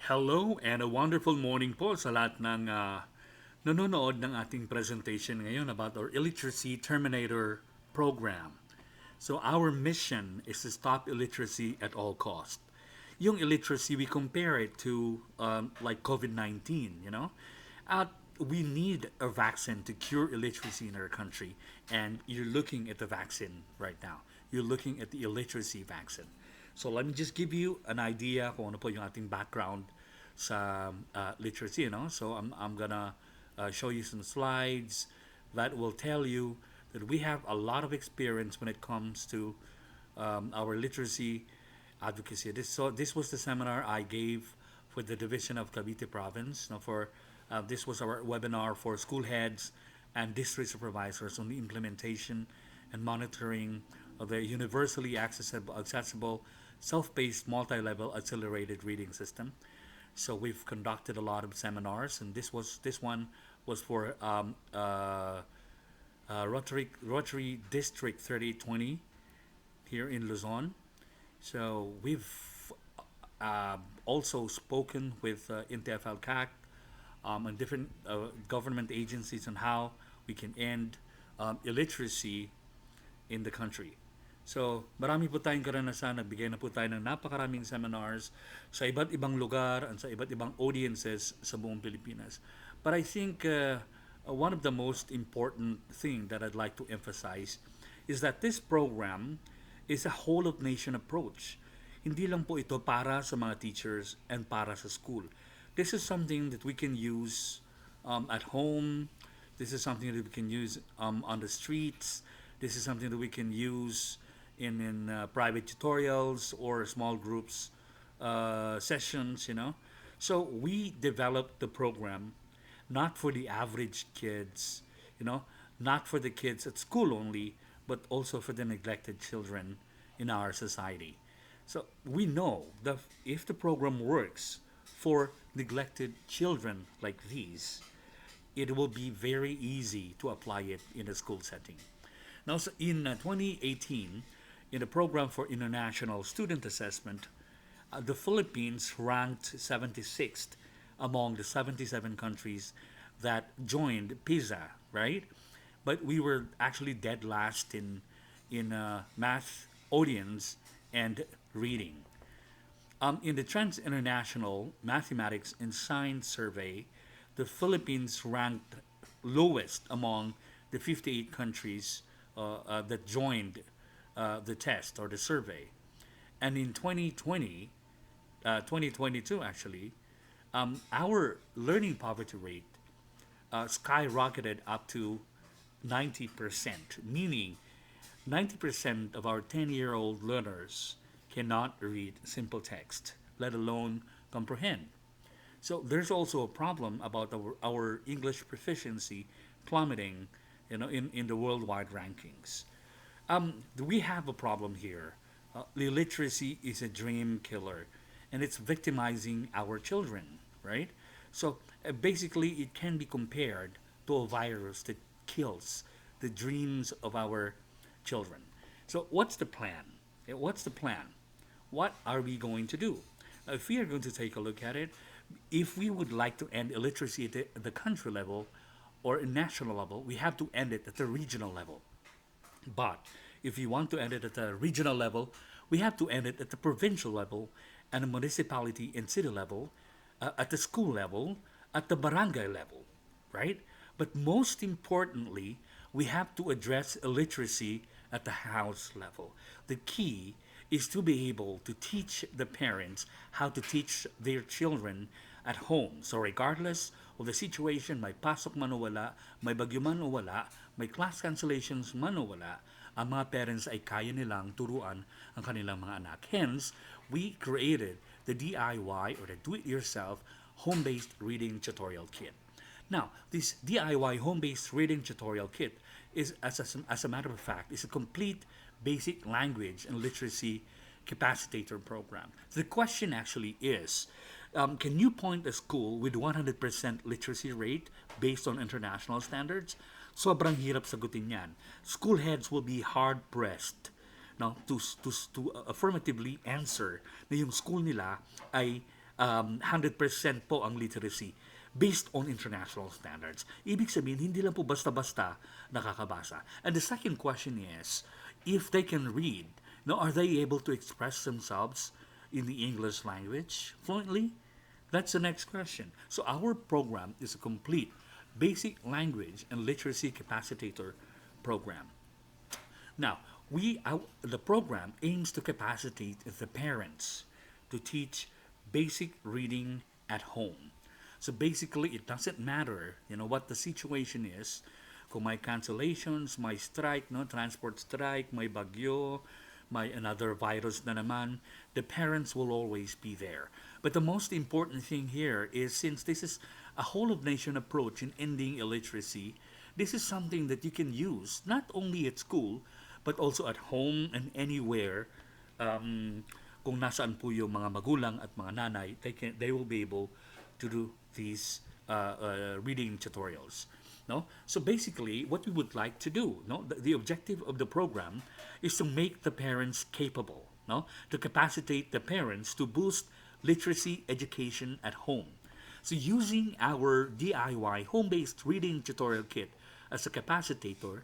Hello and a wonderful morning po sa lahat ng nanonood ng ating presentation ngayon about our Illiteracy Terminator program. So our mission is to stop illiteracy at all cost. Yung illiteracy, we compare it to like COVID-19, you know? We need a vaccine to cure illiteracy in our country, and you're looking at the vaccine right now. You're looking at the illiteracy vaccine. So let me just give you an idea kung ano po yung ating background sa literacy, you know. So I'm gonna show you some slides that will tell you that we have a lot of experience when it comes to our literacy advocacy. This was the seminar I gave for the division of Cavite Province. Now for this was our webinar for school heads and district supervisors on the implementation and monitoring of the universally accessible self-paced multi-level accelerated reading system. So we've conducted a lot of seminars, and this one was for Rotary District 3020 here in Luzon. So we've also spoken with INTEFL CAC and different government agencies on how we can end illiteracy in the country. So, marami po tayong karanasan, nagbigay na po tayo ng napakaraming seminars sa iba't ibang lugar at sa iba't ibang audiences sa buong Pilipinas. But I think one of the most important thing that I'd like to emphasize is that this program is a whole of nation approach. Hindi lang po ito para sa mga teachers and para sa school. This is something that we can use at home. This is something that we can use on the streets. This is something that we can use in private tutorials or small groups sessions, you know. So we developed the program not for the average kids, you know, not for the kids at school only, but also for the neglected children in our society. So we know that if the program works for neglected children like these, it will be very easy to apply it in a school setting. Now, so in 2018, in the program for international student assessment, the Philippines ranked 76th among the 77 countries that joined PISA, right? But we were actually dead last in math audience and reading. In the Trans International Mathematics and Science Survey, the Philippines ranked lowest among the 58 countries that joined the test or the survey. And in 2022 actually, our learning poverty rate skyrocketed up to 90%, meaning 90% of our 10-year-old learners cannot read simple text, let alone comprehend. So there's also a problem about our English proficiency plummeting, you know, in the worldwide rankings. We have a problem here. Illiteracy is a dream killer, and it's victimizing our children, right? So basically, it can be compared to a virus that kills the dreams of our children. So what's the plan? What's the plan? What are we going to do? If we are going to take a look at it, if we would like to end illiteracy at the country level or national level, we have to end it at the regional level. But if you want to end it at the regional level, we have to end it at the provincial level and the municipality and city level, at the school level, at the barangay level, right? But most importantly, we have to address illiteracy at the house level. The key is to be able to teach the parents how to teach their children at home. So regardless of the situation, may pasok man o wala, may bagyo man o wala, may class cancellations man o wala, ang mga parents ay kaya nilang turuan ang kanilang mga anak. Hence, we created the DIY or the do-it-yourself home-based reading tutorial kit. Now, this DIY home-based reading tutorial kit is, as a matter of fact, is a complete basic language and literacy capacitator program. So the question actually is, can you point a school with 100% literacy rate based on international standards? Sobrang hirap sagutin yan. School heads will be hard-pressed, no, to affirmatively answer na yung school nila ay 100% po ang literacy based on international standards. Ibig sabihin, hindi lang po basta-basta nakakabasa. And the second question is, if they can read, now are they able to express themselves in the English language fluently? That's the next question. So our program is a complete basic language and literacy capacitator program. Now, the program aims to capacitate the parents to teach basic reading at home. So basically, it doesn't matter, what the situation is. Kung may cancellations, may strike, no, transport strike, may bagyo, may another virus na naman, the parents will always be there. But the most important thing here is, since this is a whole of nation approach in ending illiteracy, this is something that you can use not only at school but also at home and anywhere. Kung nasaan po yung mga magulang at mga nanay, they will be able to do these reading tutorials. No? So basically, what we would like to do, no, the objective of the program is to make the parents capable, no, to capacitate the parents to boost literacy education at home. So using our DIY home-based reading tutorial kit as a capacitator,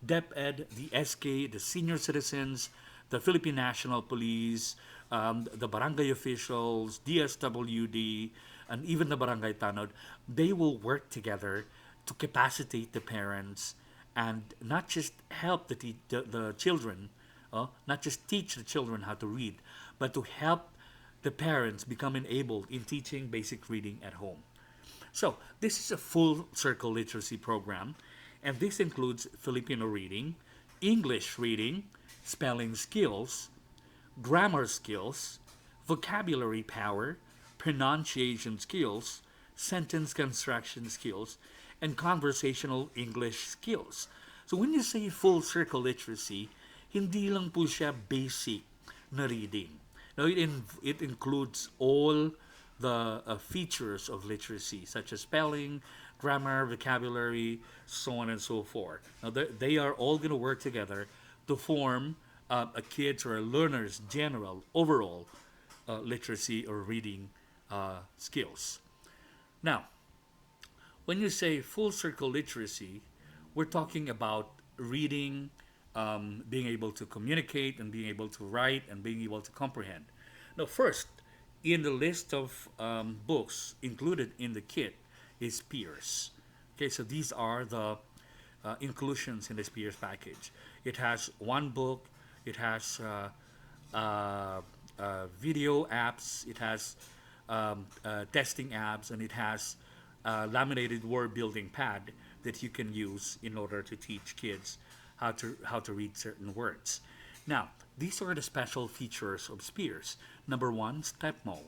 DepEd, the SK, the senior citizens, the Philippine National Police, the barangay officials, DSWD, and even the barangay tanod, they will work together to capacitate the parents and not just help the children, not just teach the children how to read, but to help the parents become enabled in teaching basic reading at home. So, this is a full circle literacy program, and this includes Filipino reading, English reading, spelling skills, grammar skills, vocabulary power, pronunciation skills, sentence construction skills, and conversational English skills. So when you say full circle literacy, hindi lang po siya basic na reading. Now, it includes all the features of literacy, such as spelling, grammar, vocabulary, so on and so forth. Now, they are all going to work together to form a kid's or a learner's general, overall literacy or reading skills. Now, when you say full circle literacy, we're talking about reading, being able to communicate, and being able to write, and being able to comprehend. Now, first, in the list of books included in the kit is Peers. Okay, so these are the inclusions in the Peers package. It has one book, it has video apps, it has testing apps, and it has laminated word building pad that you can use in order to teach kids how to read certain words. Now, these are the special features of Spears. Number one, StepMo,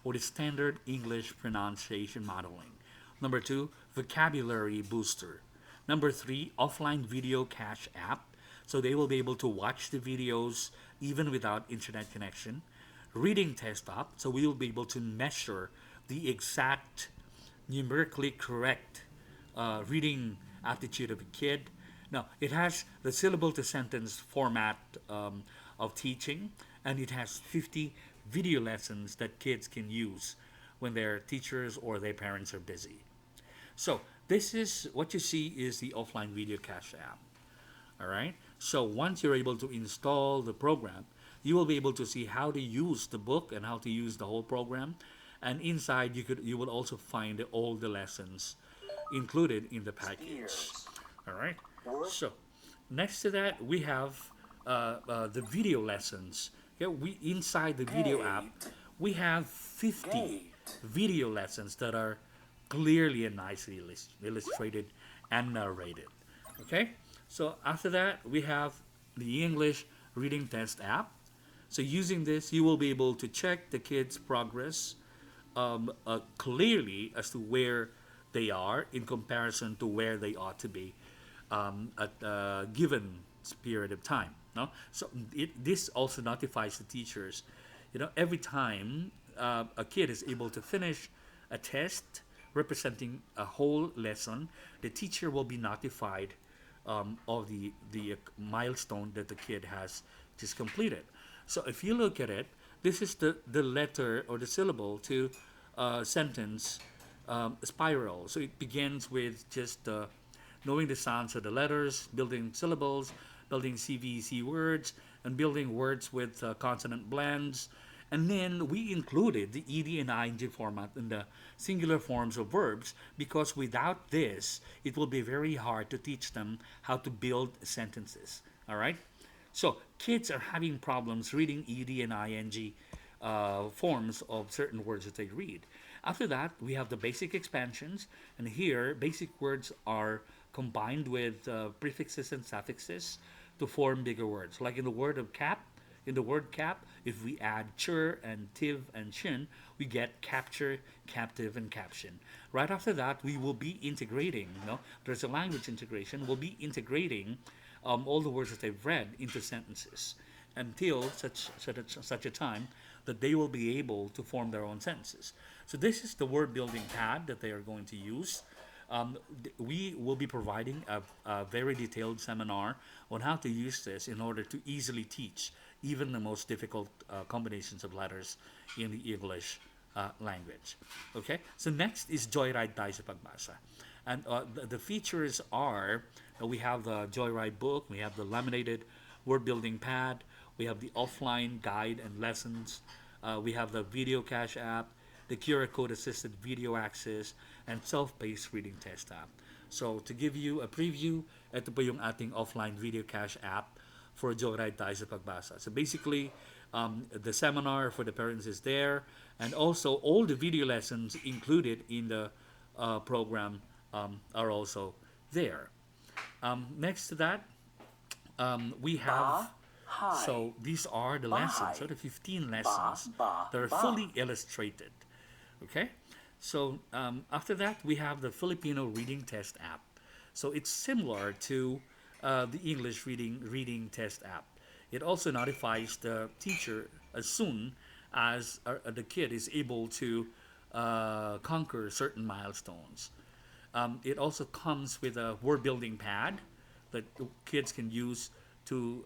or the Standard English Pronunciation Modeling. Number two, Vocabulary Booster. Number three, Offline Video Cache app, so they will be able to watch the videos even without internet connection. Reading Test app, so we will be able to measure the exact numerically correct reading aptitude of a kid. Now, it has the syllable to sentence format of teaching, and it has 50 video lessons that kids can use when their teachers or their parents are busy. So, this is what you see is the offline video cache app. All right. So, once you're able to install the program, you will be able to see how to use the book and how to use the whole program. And inside, you will also find all the lessons included in the package. All right. So, next to that, we have the video lessons. Yeah, we inside the video app, we have 50 video lessons that are clearly and nicely illustrated and narrated. Okay. So after that, we have the English Reading Test app. So using this, you will be able to check the kids' progress clearly as to where they are in comparison to where they ought to be at a given period of time. No? So this also notifies the teachers, every time a kid is able to finish a test representing a whole lesson, the teacher will be notified of the milestone that the kid has just completed. So if you look at it, This is the letter or the syllable to sentence spiral. So it begins with just knowing the sounds of the letters, building syllables, building CVC words, and building words with consonant blends. And then we included the ed and ing format in the singular forms of verbs because without this, it will be very hard to teach them how to build sentences. All right? So kids are having problems reading ed and ing forms of certain words that they read. After that, we have the basic expansions, and here basic words are combined with prefixes and suffixes to form bigger words. Like in the word of cap, in the word cap, if we add chur and tiv and shin, we get capture, captive, and caption. Right after that, we will be integrating. There's a language integration. We'll be integrating all the words that they've read into sentences until such a time that they will be able to form their own sentences. So this is the word building pad that they are going to use. We will be providing a very detailed seminar on how to use this in order to easily teach even the most difficult combinations of letters in the English language. Okay, so next is Joyride Tayo sa Pagbasa. And the features are we have the Joyride book, we have the laminated word building pad, we have the offline guide and lessons, we have the video cache app, the QR code assisted video access, and self-paced reading test app. So to give you a preview, ito po yung ating offline video cache app for Joyride Tayo sa Pagbasa. So basically, the seminar for the parents is there, and also all the video lessons included in the program are also there. Next to that, we have so these are the lessons, so the 15 lessons that are fully illustrated. Okay, so after that we have the Filipino reading test app. So it's similar to the English reading test app. It also notifies the teacher as soon as the kid is able to conquer certain milestones. It also comes with a word building pad that kids can use to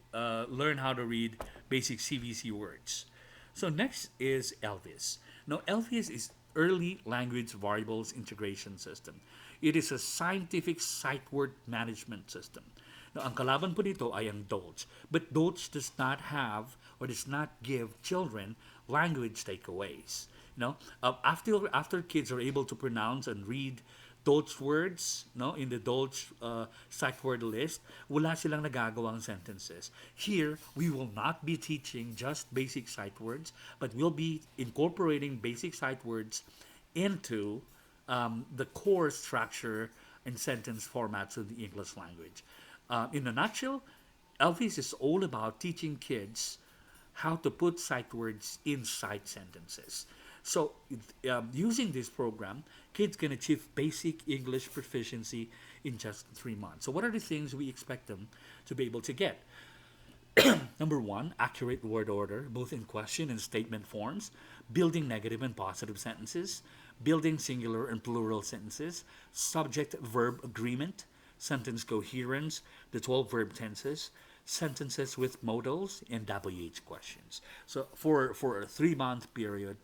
learn how to read basic CVC words. So next is Elvis. Now Elvis is Early Language Variables Integration System. It is a scientific sight word management system. Now, ang kalaban po nito ay ang Dolch. But Dolch does not have or does not give children language takeaways. After kids are able to pronounce and read Dolch words, in the Dolch sight word list, wala silang nagagawang sentences. Here, we will not be teaching just basic sight words, but we'll be incorporating basic sight words into the core structure and sentence formats of the English language. In a nutshell, Elvis is all about teaching kids how to put sight words inside sentences. So, using this program, kids can achieve basic English proficiency in just 3 months. So, what are the things we expect them to be able to get? Number one, accurate word order, both in question and statement forms, building negative and positive sentences, building singular and plural sentences, subject verb agreement, sentence coherence, the 12 verb tenses, sentences with modals, and WH questions. So for a 3 month period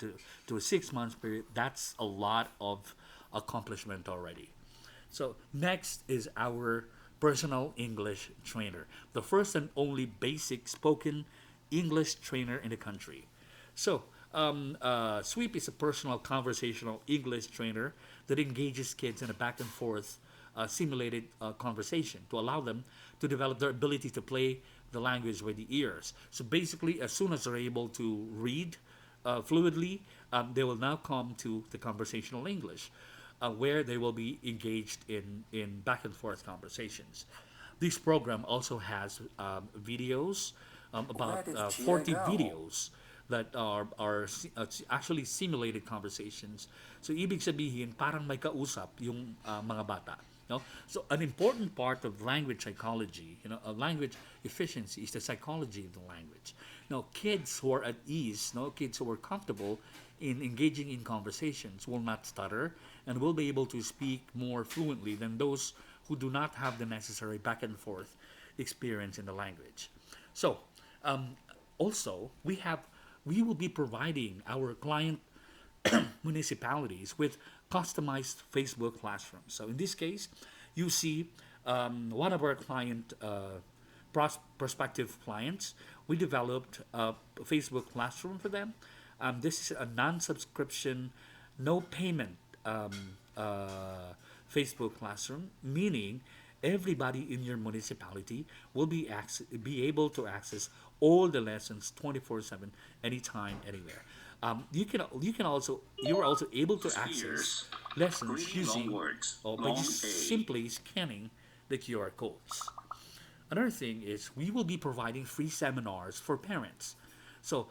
to a 6 month period, that's a lot of accomplishment already. So next is our personal English trainer, the first and only basic spoken English trainer in the country. So Sweep is a personal conversational English trainer that engages kids in a back and forth simulated conversation to allow them to develop their ability to play the language with the ears. So basically, as soon as they're able to read fluidly, they will now come to the conversational English, where they will be engaged in back and forth conversations. This program also has videos, about 40 videos that are actually simulated conversations. So ibig sabihin, parang may kausap yung mga bata. No? So an important part of language psychology, language efficiency is the psychology of the language. Now, kids who are at ease, kids who are comfortable in engaging in conversations will not stutter and will be able to speak more fluently than those who do not have the necessary back and forth experience in the language. So, also, we have we will be providing our client municipalities with customized Facebook classrooms. So in this case, you see one of our prospective clients, we developed a Facebook classroom for them. This is a non-subscription, no payment um, uh, Facebook classroom, meaning everybody in your municipality will be able to access all the lessons 24/7, anytime, anywhere. You're also able to access Spheres. lessons Reading long using words. or by Long just A. simply scanning the QR codes. Another thing is we will be providing free seminars for parents. So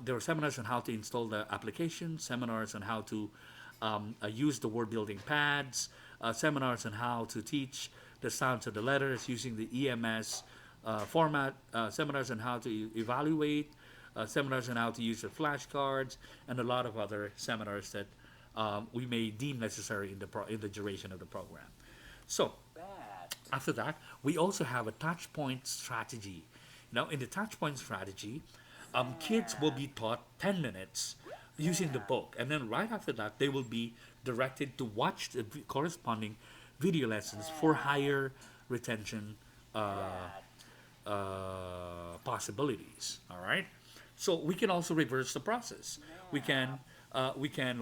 there are seminars on how to install the application, seminars on how to use the word building pads, seminars on how to teach the sounds of the letters using the EMS format, seminars on how to evaluate, seminars on how to use the flashcards, and a lot of other seminars that we may deem necessary in in the duration of the program. So after that, we also have a touch point strategy. Now, in the touch point strategy, kids will be taught 10 minutes using the book, and then right after that, they will be directed to watch the corresponding video lessons for higher retention possibilities. All right. So we can also reverse the process. We can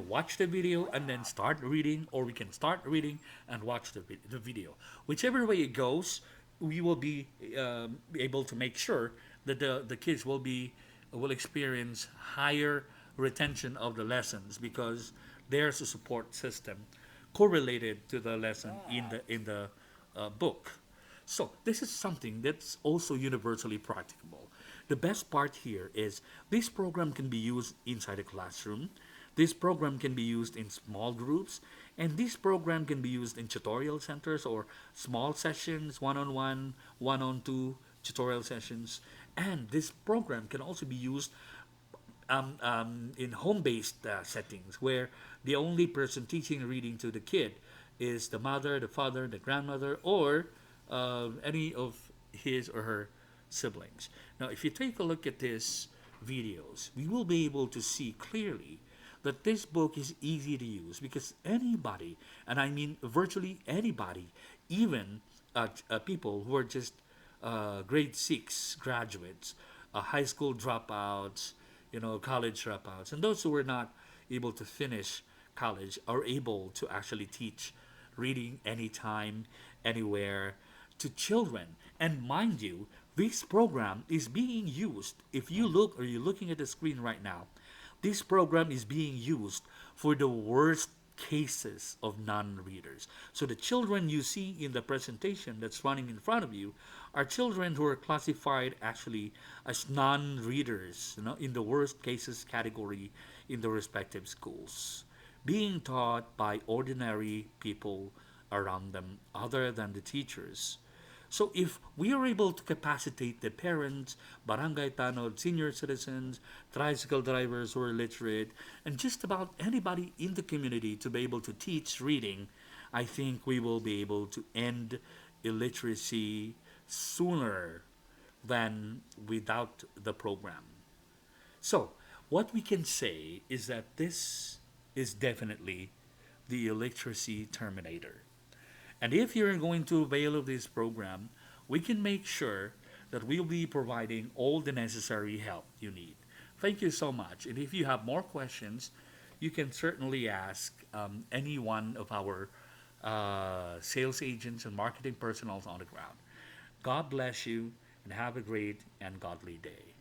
watch the video and then start reading, or we can start reading and watch the video. Whichever way it goes, we will be able to make sure that the kids will experience higher retention of the lessons because there's a support system correlated to the lesson in the book. So this is something that's also universally practicable. The best part here is this program can be used inside a classroom. This program can be used in small groups, and this program can be used in tutorial centers or small sessions, one-on-one, one-on-two tutorial sessions. And this program can also be used in home-based settings where the only person teaching reading to the kid is the mother, the father, the grandmother, or any of his or her siblings. Now, if you take a look at these videos, we will be able to see clearly that this book is easy to use because anybody, and I mean virtually anybody, even people who are just grade six graduates, high school dropouts, college dropouts, and those who were not able to finish college are able to actually teach reading anytime, anywhere to children. And mind you, this program is being used. If you look or you're looking at the screen right now, this program is being used for the worst cases of non-readers. So the children you see in the presentation that's running in front of you are children who are classified actually as non-readers, in the worst cases category in the respective schools, being taught by ordinary people around them other than the teachers. So if we are able to capacitate the parents, barangay tanod, senior citizens, tricycle drivers who are literate, and just about anybody in the community to be able to teach reading, I think we will be able to end illiteracy sooner than without the program. So, what we can say is that this is definitely the illiteracy terminator. And if you're going to avail of this program, we can make sure that we'll be providing all the necessary help you need. Thank you so much. And if you have more questions, you can certainly ask any one of our sales agents and marketing personnel on the ground. God bless you and have a great and godly day.